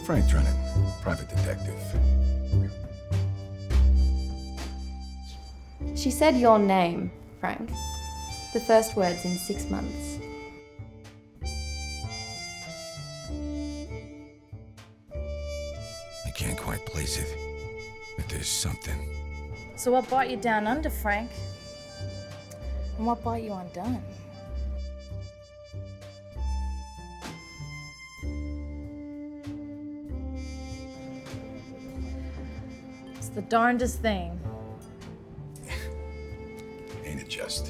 Frank Drennan, private detective. She said your name, Frank. The first words in 6 months. I can't quite place it, but there's something. So what brought you down under, Frank? And what brought you undone? It's the darndest thing. Ain't it just?